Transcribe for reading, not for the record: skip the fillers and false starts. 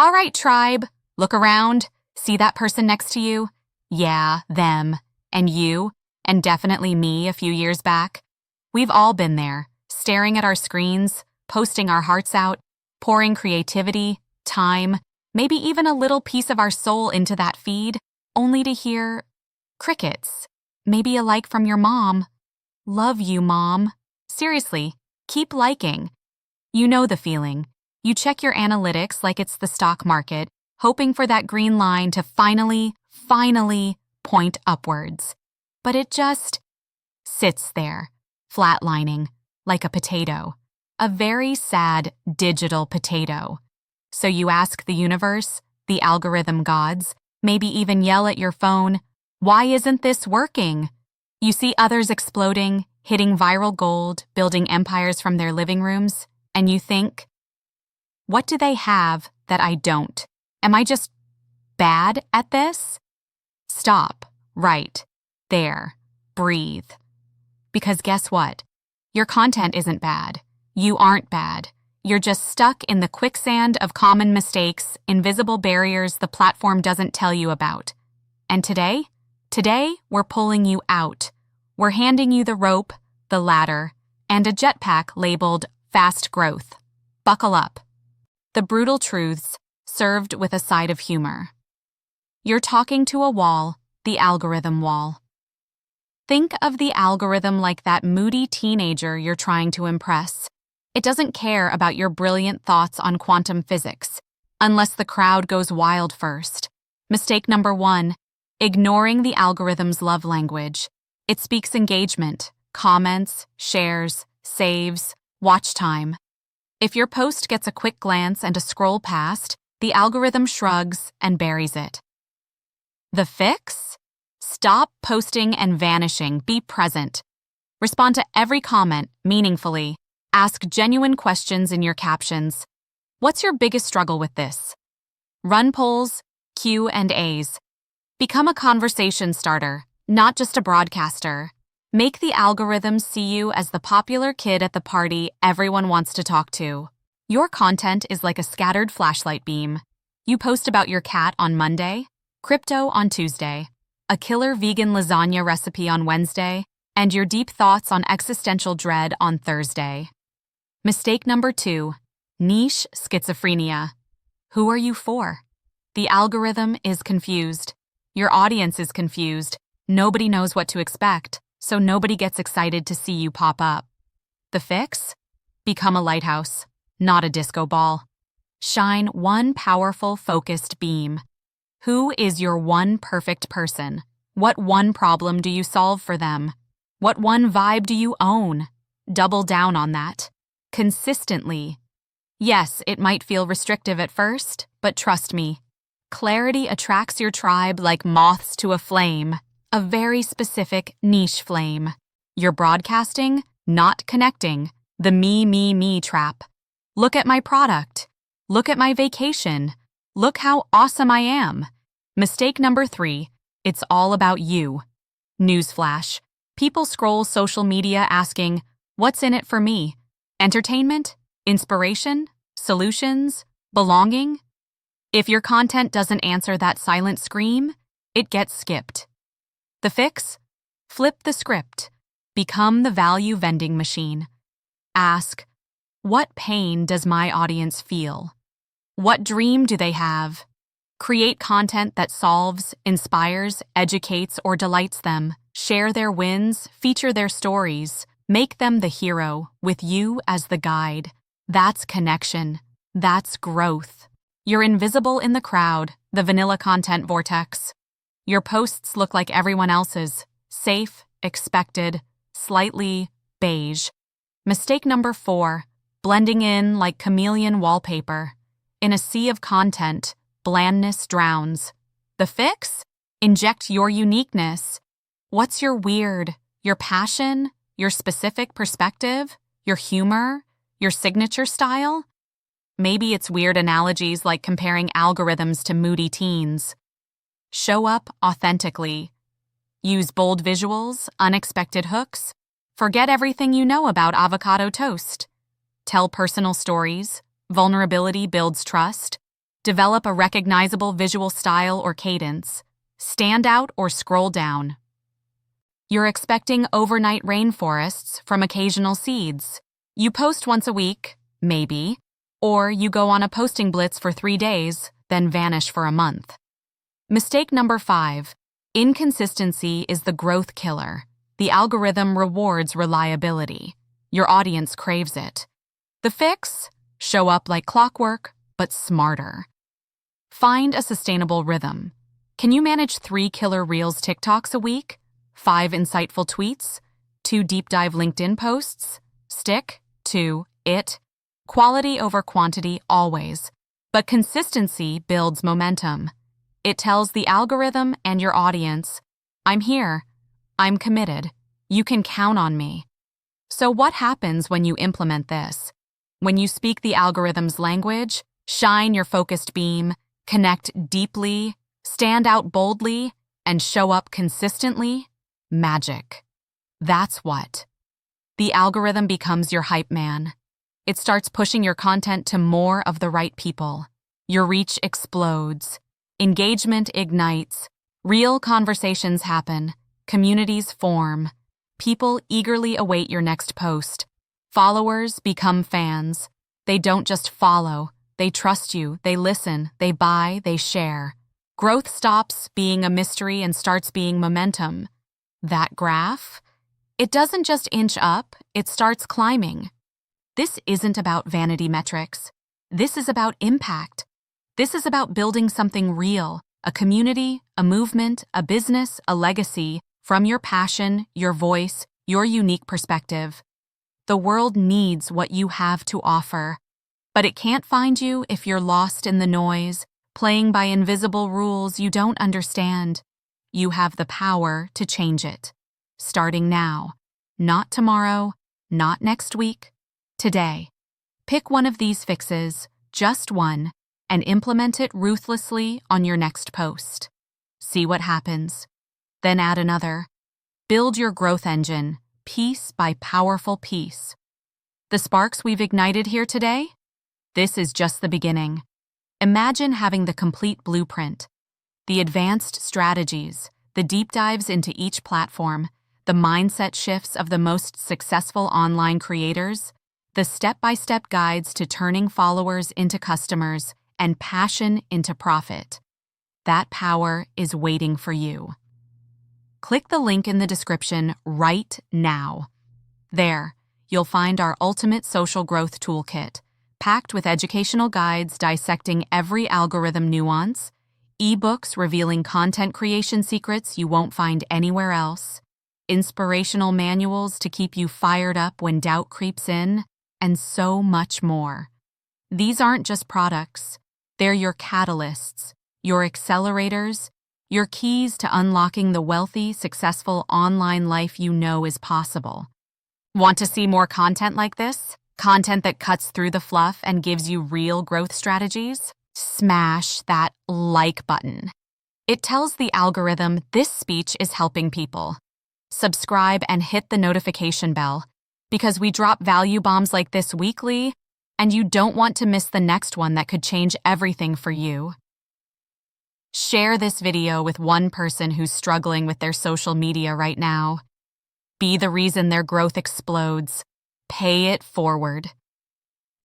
All right, tribe, look around. See that person next to you? Yeah, them. And you, and definitely me a few years back. We've all been there, staring at our screens, posting our hearts out, pouring creativity, time, maybe even a little piece of our soul into that feed, only to hear crickets. Maybe a like from your mom. Love you, Mom. Seriously, keep liking. You know the feeling. You check your analytics like it's the stock market, hoping for that green line to finally point upwards. But it just sits there, flatlining, like a potato. A very sad digital potato. So you ask the universe, the algorithm gods, maybe even yell at your phone, why isn't this working? You see others exploding, hitting viral gold, building empires from their living rooms, and you think, what do they have that I don't? Am I just bad at this? Stop, right, there, breathe. Because guess what? Your content isn't bad. You aren't bad. You're just stuck in the quicksand of common mistakes, invisible barriers the platform doesn't tell you about. And today, we're pulling you out. We're handing you the rope, the ladder, and a jetpack labeled fast growth. Buckle up. The brutal truths, served with a side of humor. You're talking to a wall, the algorithm wall. Think of the algorithm like that moody teenager you're trying to impress. It doesn't care about your brilliant thoughts on quantum physics, unless the crowd goes wild first. Mistake number 1, ignoring the algorithm's love language. It speaks engagement, comments, shares, saves, watch time. If your post gets a quick glance and a scroll past, the algorithm shrugs and buries it. The fix? Stop posting and vanishing. Be present. Respond to every comment meaningfully. Ask genuine questions in your captions. What's your biggest struggle with this? Run polls, Q&As. Become a conversation starter, not just a broadcaster. Make the algorithms see you as the popular kid at the party everyone wants to talk to. Your content is like a scattered flashlight beam. You post about your cat on Monday, crypto on Tuesday, a killer vegan lasagna recipe on Wednesday, and your deep thoughts on existential dread on Thursday. Mistake number 2, niche schizophrenia. Who are you for? The algorithm is confused. Your audience is confused. Nobody knows what to expect, so nobody gets excited to see you pop up. The fix? Become a lighthouse, not a disco ball. Shine one powerful, focused beam. Who is your one perfect person? What one problem do you solve for them? What one vibe do you own? Double down on that. Consistently. Yes, it might feel restrictive at first, but trust me. Clarity attracts your tribe like moths to a flame, a very specific niche flame. You're broadcasting, not connecting. The me trap. Look at my product. Look at my vacation. Look how awesome I am. Mistake number 3, it's all about you. Newsflash. People scroll social media asking, what's in it for me? Entertainment? Inspiration? Solutions? Belonging? If your content doesn't answer that silent scream, it gets skipped. The fix? Flip the script. Become the value vending machine. Ask, what pain does my audience feel? What dream do they have? Create content that solves, inspires, educates, or delights them. Share their wins, feature their stories. Make them the hero, with you as the guide. That's connection. That's growth. You're invisible in the crowd, the vanilla content vortex. Your posts look like everyone else's, safe, expected, slightly beige. Mistake number 4, blending in like chameleon wallpaper. In a sea of content, blandness drowns. The fix? Inject your uniqueness. What's your weird, your passion, your specific perspective, your humor, your signature style? Maybe it's weird analogies like comparing algorithms to moody teens. Show up authentically. Use bold visuals, unexpected hooks. Forget everything you know about avocado toast. Tell personal stories. Vulnerability builds trust. Develop a recognizable visual style or cadence. Stand out or scroll down. You're expecting overnight rainforests from occasional seeds. You post once a week, maybe, or you go on a posting blitz for 3 days, then vanish for a month. Mistake number 5. Inconsistency is the growth killer. The algorithm rewards reliability. Your audience craves it. The fix? Show up like clockwork, but smarter. Find a sustainable rhythm. Can you manage 3 killer Reels TikToks a week? 5 insightful tweets? 2 deep dive LinkedIn posts? Stick to it. Quality over quantity always. But consistency builds momentum. It tells the algorithm and your audience, I'm here. I'm committed. You can count on me. So what happens when you implement this? When you speak the algorithm's language, shine your focused beam, connect deeply, stand out boldly, and show up consistently, magic. That's what. The algorithm becomes your hype man. It starts pushing your content to more of the right people. Your reach explodes. Engagement ignites. Real conversations happen. Communities form. People eagerly await your next post. Followers become fans. They don't just follow. They trust you. They listen. They buy. They share. Growth stops being a mystery and starts being momentum. That graph? It doesn't just inch up, it starts climbing. This isn't about vanity metrics. This is about impact. This is about building something real, a community, a movement, a business, a legacy, from your passion, your voice, your unique perspective. The world needs what you have to offer, but it can't find you if you're lost in the noise, playing by invisible rules you don't understand. You have the power to change it. Starting now. Not tomorrow, not next week. Today. Pick one of these fixes, just one, and implement it ruthlessly on your next post. See what happens. Then add another. Build your growth engine, piece by powerful piece. The sparks we've ignited here today? This is just the beginning. Imagine having the complete blueprint. The advanced strategies, the deep dives into each platform, the mindset shifts of the most successful online creators, the step-by-step guides to turning followers into customers and passion into profit. That power is waiting for you. Click the link in the description right now. There, you'll find our ultimate social growth toolkit, packed with educational guides dissecting every algorithm nuance, ebooks revealing content creation secrets you won't find anywhere else, inspirational manuals to keep you fired up when doubt creeps in, and so much more. These aren't just products. They're your catalysts, your accelerators, your keys to unlocking the wealthy, successful online life you know is possible. Want to see more content like this? Content that cuts through the fluff and gives you real growth strategies? Smash that like button. It tells the algorithm this speech is helping people. Subscribe and hit the notification bell, because we drop value bombs like this weekly, and you don't want to miss the next one that could change everything for you. Share this video with one person who's struggling with their social media right now. Be the reason their growth explodes. Pay it forward.